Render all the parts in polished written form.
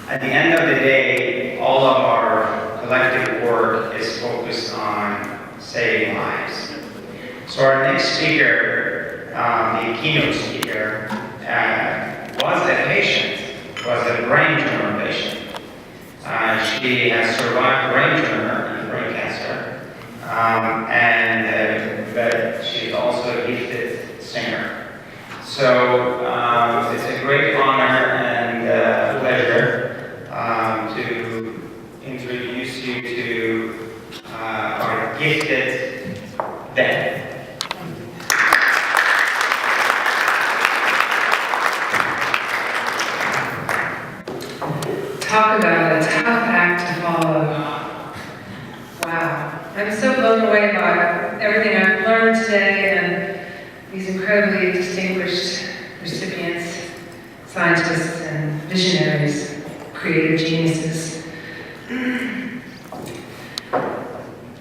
At the end of the day, all of our collective work is focused on saving lives. So our next speaker, the keynote speaker, was a patient, was a brain tumor patient. She has survived brain tumor and brain cancer, but she's also a gifted singer. So it's a great honor and pleasure to introduce you to our gifted Ben. Talk about a tough act to follow. Wow. I'm so blown away by everything I've learned today and these incredibly distinguished recipients, scientists and visionaries, creative geniuses.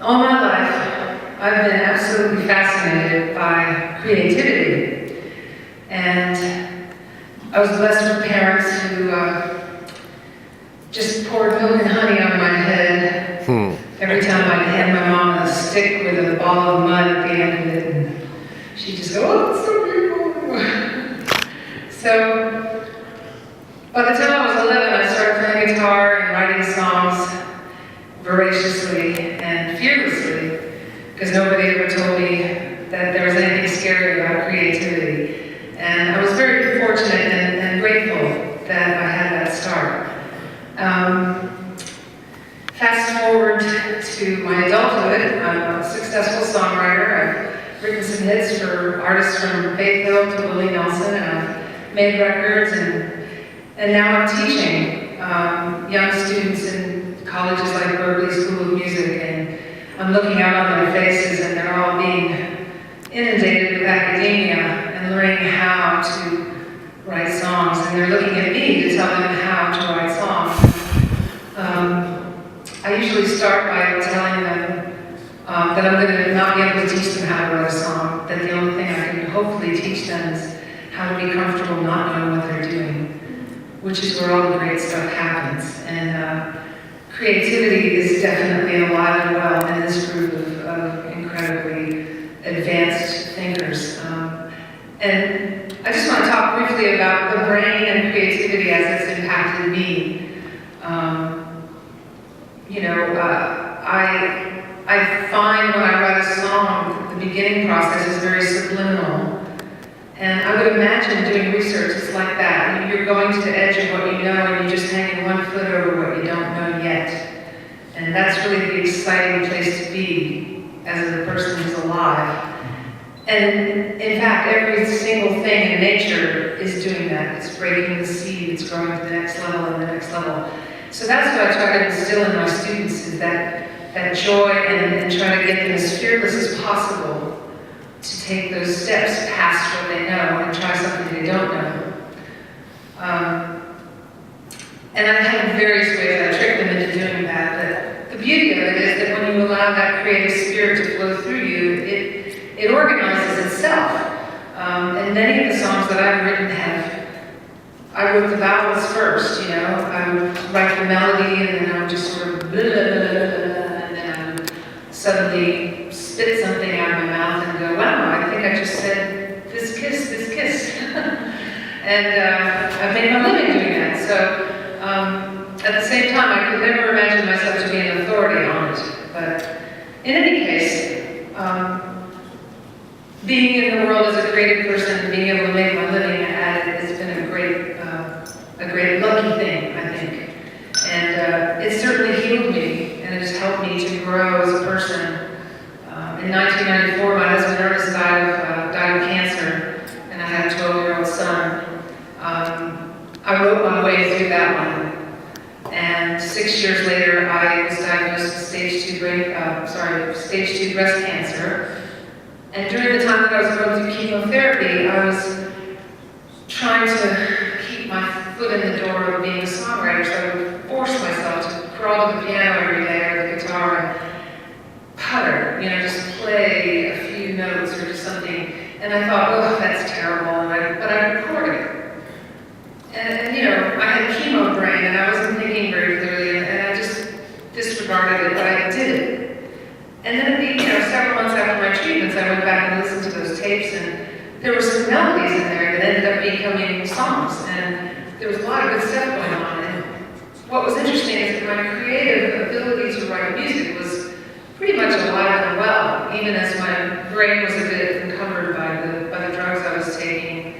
All my life, I've been absolutely fascinated by creativity. And I was blessed with parents who just poured milk and honey on my head every time I'd hand my mom a stick with a ball of mud at the end of it, and she'd just go, "Oh, it's so beautiful." So, by the time I was 11, I started playing guitar and writing songs voraciously and fearlessly, because nobody ever told me that there was anything scary about creativity. And I was very fortunate and grateful that I had that start. Fast forward to my adulthood, I'm a successful songwriter. I've written some hits for artists from Faith Hill to Willie Nelson, and I've made records, and now I'm teaching young students in colleges like Berkeley School of Music, and I'm looking out on their faces, and they're all being inundated with academia and learning how to write songs, and they're looking at me to tell them how to write songs. I usually start by telling them that I'm going to not be able to teach them how to write a song, that the only thing I can hopefully teach them is how to be comfortable not knowing what they're doing, which is where all the great stuff happens. And creativity is definitely alive and well in this group of incredibly advanced thinkers. And I just want to talk briefly about the brain and creativity as it's impacted me. I find when I write a song, the beginning process is very subliminal. And I would imagine doing research is like that. You're going to the edge of what you know, and you're just hanging one foot over what you don't know yet. And that's really the exciting place to be as a person who's alive. And in fact, every single thing in nature is doing that. It's breaking the seed, it's growing to the next level and the next level. So that's what I try to instill in my students, is that joy, and try to get them as fearless as possible to take those steps past what they know and try something they don't know. And I have various ways I trick them into doing that, but the beauty of it is that when you allow that creative spirit to flow through you, it organizes itself. And many of the songs that I've written I wrote the vowels first, I would write the melody, and then I would just sort of blah, blah, blah, blah, blah, and then I would suddenly spit something out of my mouth and go, wow, I think I just said this kiss. And I've made my living doing that. So at the same time, I could never imagine myself to be an authority on it. But in any case, being in the world as a creative person and being able to make my living at it has been a great lucky thing, I think. And it certainly healed me, and it has helped me to grow as a person. In 1994, my husband Ernest died of cancer, and I had a 12-year-old son. I wrote my way through that one. And 6 years later, I was diagnosed with stage 2 breast cancer. And during the time that I was going through chemotherapy, I was trying to keep my foot in the door of being a songwriter, so I would force myself to crawl to the piano every day or the guitar and putter, just play a few notes or just something. And I thought, oh, that's terrible, but I recorded it. And I had chemo brain, and I wasn't thinking songs, and there was a lot of good stuff going on. And what was interesting is that my creative ability to write music was pretty much alive and well, even as my brain was a bit encumbered by the drugs I was taking.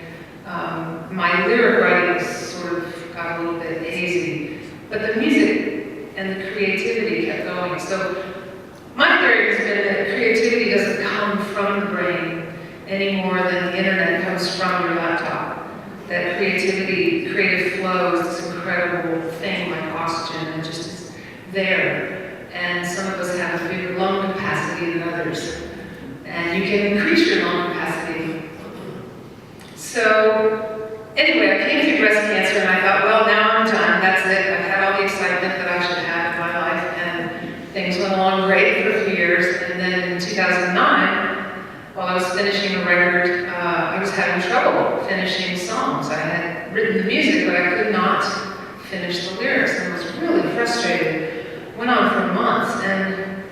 My lyric writing sort of got a little bit hazy, but the music and the creativity kept going. So my theory has been that creativity doesn't come from the brain any more than the internet comes from your laptop. That creativity, creative flow is this incredible thing like oxygen, and just is there. And some of us have a bigger lung capacity than others. And you can increase your lung capacity. So anyway, I came through breast cancer and I thought, well, now I'm done. That's it. I've had all the excitement that I should have in my life. And things went along great for a few years. And then in 2009, while I was finishing a record, I was having trouble finishing songs. I had written the music, but I could not finish the lyrics, and I was really frustrated. Went on for months, and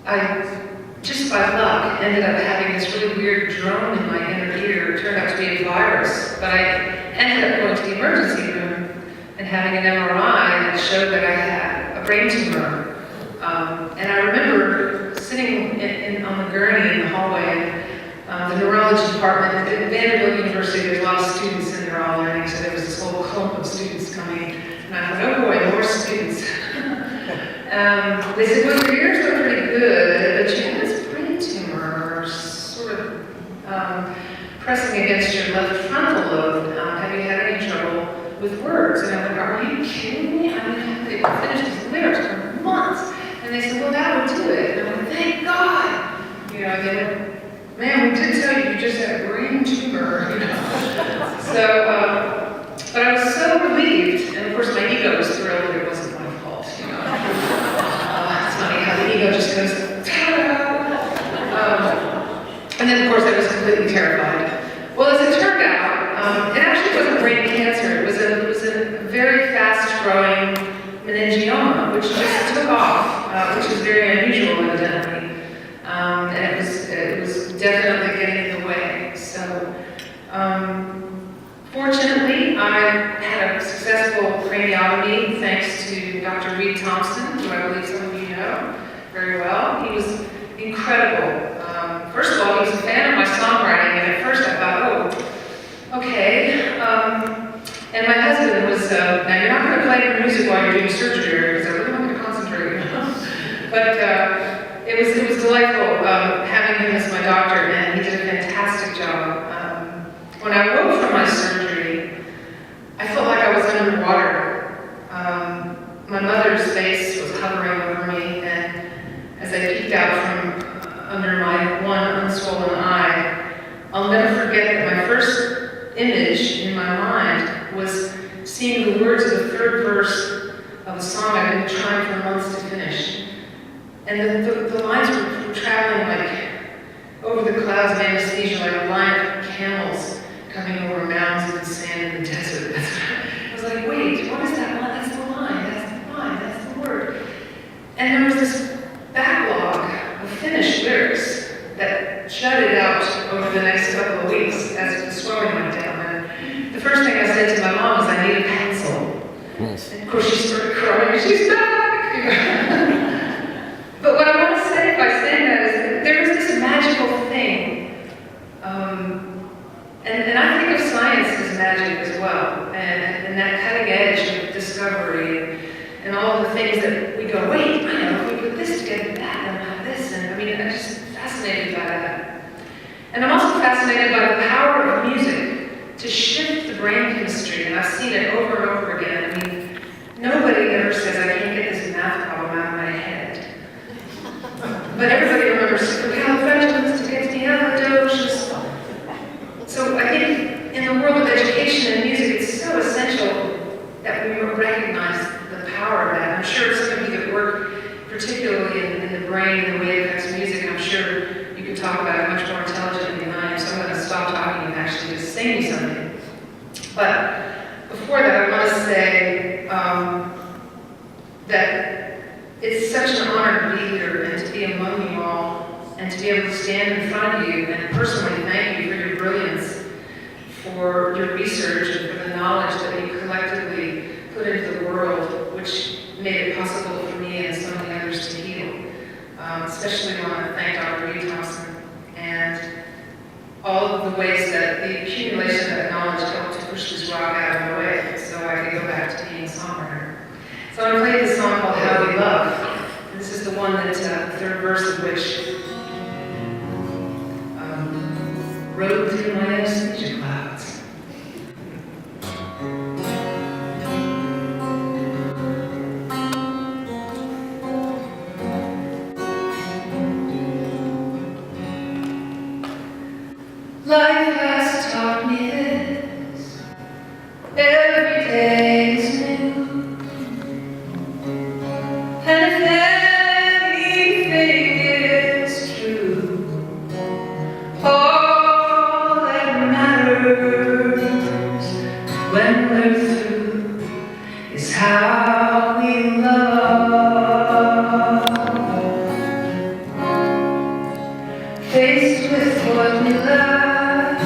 I, just by luck, ended up having this really weird drone in my inner ear. It turned out to be a virus, but I ended up going to the emergency room and having an MRI that showed that I had a brain tumor. And I remember sitting on the gurney in the hallway, the neurology department at Vanderbilt University. There's a lot of students in there all learning, so there was this whole clump of students coming. And I thought, oh boy, more students. They said, well, your ears are pretty good, but you have this brain tumor sort of pressing against your left frontal lobe. Have you had any trouble with words? And I went, are you kidding me? I mean, they finished these lyrics for months. And they said, well, that would do it. And I went, thank God. You know, they went, man, we did tell you just had a brain tumor, you know. So, but I was so relieved. And of course, my ego was thrilled that it wasn't my fault, you know. It's funny how the ego just goes, ta-da! And then, of course, I was completely terrified. Well, as it turned out, it actually wasn't brain cancer. It was a very fast-growing meningioma, which just took off, which is very unusual, evidently. And it was definitely getting in the way. So, fortunately, I had a successful craniotomy thanks to Dr. Reed Thompson, who I believe some of you know very well. He was incredible. First of all, he was a fan of my songwriting, and at first I thought, oh, okay. And my husband was, now you're not going to play your music while you're doing surgery, because I really want to concentrate, you know? But it was delightful having him as my doctor, and he did a fantastic job. When I woke from my surgery, I felt like I was underwater. My mother's face was hovering over me, and as I peeked out from under my one unswollen eye, I'll never forget that my first image in my mind was seeing the words of the third verse of a song I've been trying for months to finish. And the lines were traveling like over the clouds of anesthesia, like a line of camels coming over mounds of sand in the desert. I was like, wait, what is that line? That's the line, that's the line, that's the word. And there was this backlog of finished lyrics that jutted out over the next couple of weeks as the swelling went down. And the first thing I said to my mom was, I need a pencil. Yes. And of course she started crying, she's back! But what I want to say by saying that is that there is this magical thing. And I think of science as magic as well. And that cutting edge of discovery and all the things that we go, wait, I know, if we put this together, that, and have this. And I mean, I'm just fascinated by that. And I'm also fascinated by the power of music to shift the brain chemistry. And I've seen it over and over again. I mean, nobody ever says, I can't get this math problem out of my head. But everybody remembers supercalifragilisticexpialidocious. So I think in the world of education and music, it's so essential that we recognize the power of that. I'm sure some of you that work particularly in the brain and the way it affects music, I'm sure you can talk about it much more intelligently than I am. So I'm going to stop talking and actually just say me something. But before that, I want to say that it's such an honor to be here and to be among you all and to be able to stand in front of you and personally thank you for your brilliance, for your research and for the knowledge that you collectively put into the world, which made it possible for me and so many others to heal. Especially want to thank Dr. Reed Thompson and all of the ways that the accumulation of that knowledge helped to push this rock out of my way so I could go back to being a songwriter. So I'm going to play this song called How We Love. And this is the one that, the third verse of which rode through my anesthesia clouds. Life has taught me this, every day is new, and if anything is true, all that matters when we're through is how we love. Faced with what we love,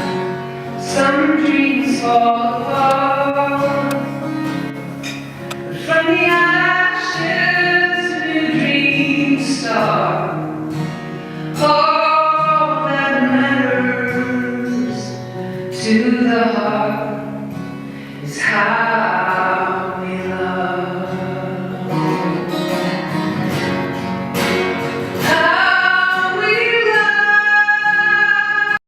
some dreams fall apart, but from the ashes new dreams start. All that matters to the heart is how